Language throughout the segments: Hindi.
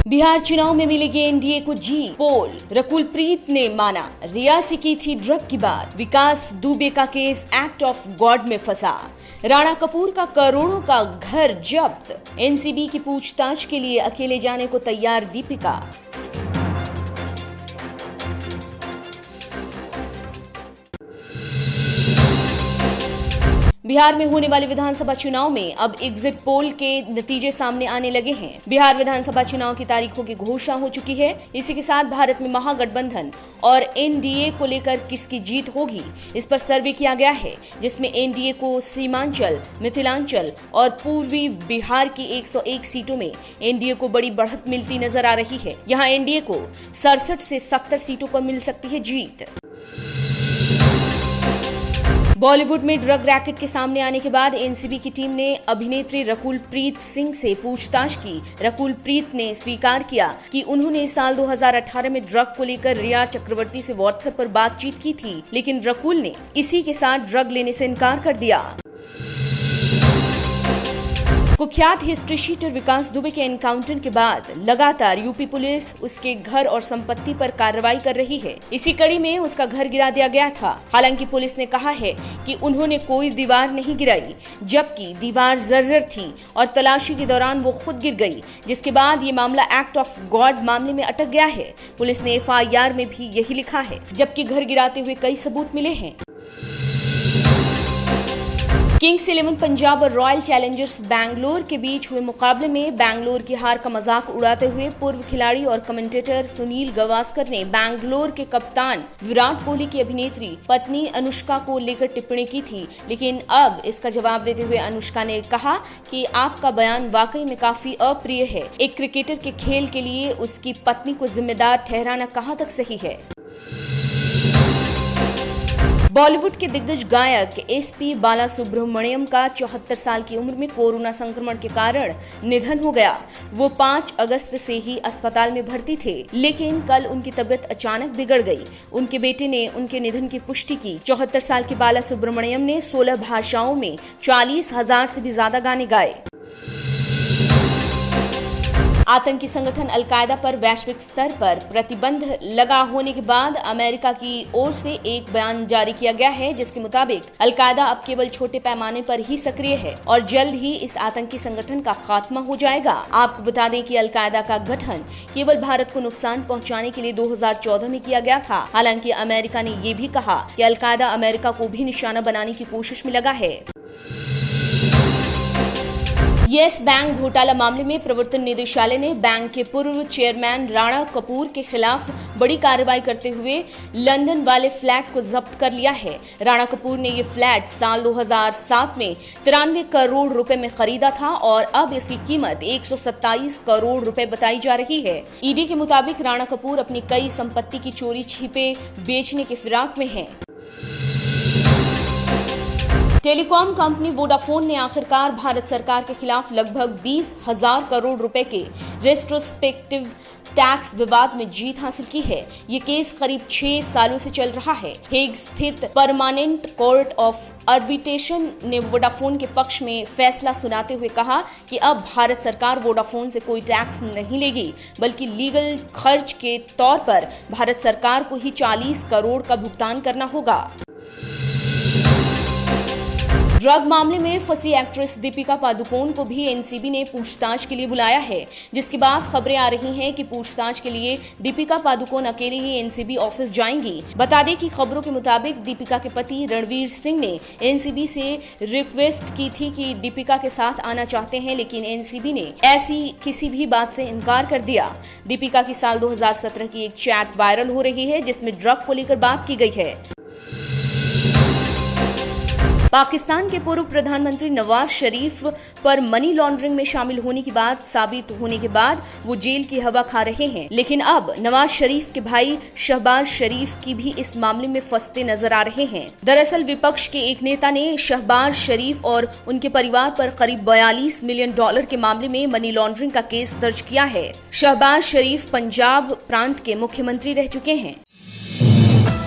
बिहार चुनाव में मिलेगी एनडीए को जीत। पोल रकुल प्रीत ने माना रिया से की थी ड्रग की बात। विकास दुबे का केस एक्ट ऑफ गॉड में फंसा। राणा कपूर का करोड़ों का घर जब्त। एनसीबी की पूछताछ के लिए अकेले जाने को तैयार दीपिका। बिहार में होने वाले विधानसभा चुनाव में अब एग्जिट पोल के नतीजे सामने आने लगे हैं। बिहार विधानसभा चुनाव की तारीखों की घोषणा हो चुकी है। इसी के साथ भारत में महागठबंधन और एनडीए को लेकर किसकी जीत होगी, इस पर सर्वे किया गया है, जिसमें एनडीए को सीमांचल, मिथिलांचल और पूर्वी बिहार की 101 सीटों में एनडीए को बड़ी बढ़त मिलती नजर आ रही है। यहां एनडीए को 67 से 70 सीटों पर मिल सकती है जीत। बॉलीवुड में ड्रग रैकेट के सामने आने के बाद एनसीबी की टीम ने अभिनेत्री रकुल प्रीत सिंह से पूछताछ की। रकुल प्रीत ने स्वीकार किया कि उन्होंने साल 2018 में ड्रग को लेकर रिया चक्रवर्ती से व्हाट्सएप पर बातचीत की थी, लेकिन रकुल ने इसी के साथ ड्रग लेने से इनकार कर दिया। कुख्यात हिस्ट्री शीटर विकास दुबे के एनकाउंटर के बाद लगातार यूपी पुलिस उसके घर और संपत्ति पर कार्रवाई कर रही है। इसी कड़ी में उसका घर गिरा दिया गया था। हालांकि पुलिस ने कहा है कि उन्होंने कोई दीवार नहीं गिराई, जबकि दीवार जर्जर थी और तलाशी के दौरान वो खुद गिर गई, जिसके बाद ये मामला एक्ट ऑफ गॉड मामले में अटक गया है। पुलिस ने एफआईआर में भी यही लिखा है, जबकि घर गिराते हुए कई सबूत मिले हैं। किंग्स 11 पंजाब और रॉयल चैलेंजर्स बैंगलोर के बीच हुए मुकाबले में बैंगलोर की हार का मजाक उड़ाते हुए पूर्व खिलाड़ी और कमेंटेटर सुनील गावस्कर ने बैंगलोर के कप्तान विराट कोहली की अभिनेत्री पत्नी अनुष्का को लेकर टिप्पणी की थी, लेकिन अब इसका जवाब देते हुए अनुष्का ने कहा कि आपका बयान वाकई में काफी अप्रिय है। एक क्रिकेटर के खेल के लिए उसकी पत्नी को जिम्मेदार ठहराना कहां तक सही है। बॉलीवुड के दिग्गज गायक एसपी बालासुब्रमण्यम का 74 साल की उम्र में कोरोना संक्रमण के कारण निधन हो गया। वो 5 अगस्त से ही अस्पताल में भर्ती थे, लेकिन कल उनकी तबीयत अचानक बिगड़ गई। उनके बेटे ने उनके निधन की पुष्टि की। 74 साल के बालासुब्रमण्यम ने 16 भाषाओं में 40,000 से भी ज्यादा गाने गाए। आतंकी संगठन अलकायदा पर वैश्विक स्तर पर प्रतिबंध लगा होने के बाद अमेरिका की ओर से एक बयान जारी किया गया है, जिसके मुताबिक अलकायदा अब केवल छोटे पैमाने पर ही सक्रिय है और जल्द ही इस आतंकी संगठन का खात्मा हो जाएगा। आपको बता दें कि अलकायदा का गठन केवल भारत को नुकसान पहुंचाने के लिए 2014 में किया गया था। हालांकि अमेरिका ने ये भी कहा कि अलकायदा अमेरिका को भी निशाना बनाने की कोशिश में लगा है। येस बैंक घोटाला मामले में प्रवर्तन निदेशालय ने बैंक के पूर्व चेयरमैन राणा कपूर के खिलाफ बड़ी कार्रवाई करते हुए लंदन वाले फ्लैट को जब्त कर लिया है। राणा कपूर ने ये फ्लैट साल 2007 में 93 करोड़ रुपए में खरीदा था और अब इसकी कीमत 127 करोड़ रुपए बताई जा रही है। ईडी के मुताबिक राणा कपूर अपनी कई संपत्ति की चोरी छिपे बेचने के फिराक में है। टेलीकॉम कंपनी वोडाफोन ने आखिरकार भारत सरकार के खिलाफ लगभग 20,000 करोड़ रुपए के रेट्रोस्पेक्टिव टैक्स विवाद में जीत हासिल की है। ये केस करीब 6 सालों से चल रहा है। हेग स्थित परमानेंट कोर्ट ऑफ आर्बिट्रेशन ने वोडाफोन के पक्ष में फैसला सुनाते हुए कहा कि अब भारत सरकार वोडाफोन से कोई टैक्स नहीं लेगी, बल्कि लीगल खर्च के तौर पर भारत सरकार को ही 40 करोड़ का भुगतान करना होगा। ड्रग मामले में फंसी एक्ट्रेस दीपिका पादुकोण को भी एनसीबी ने पूछताछ के लिए बुलाया है, जिसके बाद खबरें आ रही हैं कि पूछताछ के लिए दीपिका पादुकोण अकेले ही एनसीबी ऑफिस जाएंगी। बता दें कि खबरों के मुताबिक दीपिका के पति रणवीर सिंह ने एनसीबी से रिक्वेस्ट की थी कि दीपिका के साथ आना चाहते हैं, लेकिन एनसीबी ने ऐसी किसी भी बात से इनकार कर दिया। दीपिका की साल 2017 की एक चैट वायरल हो रही है, जिसमें ड्रग को लेकर बात की गई है। पाकिस्तान के पूर्व प्रधानमंत्री नवाज शरीफ पर मनी लॉन्ड्रिंग में शामिल होने की बात साबित होने के बाद वो जेल की हवा खा रहे हैं, लेकिन अब नवाज शरीफ के भाई शहबाज शरीफ की भी इस मामले में फंसते नजर आ रहे हैं। दरअसल विपक्ष के एक नेता ने शहबाज शरीफ और उनके परिवार पर करीब $42 मिलियन के मामले में मनी लॉन्ड्रिंग का केस दर्ज किया है। शहबाज शरीफ पंजाब प्रांत के मुख्यमंत्री रह चुके हैं।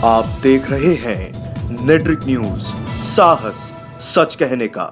आप देख रहे हैं नेट्रिक न्यूज, साहस सच कहने का।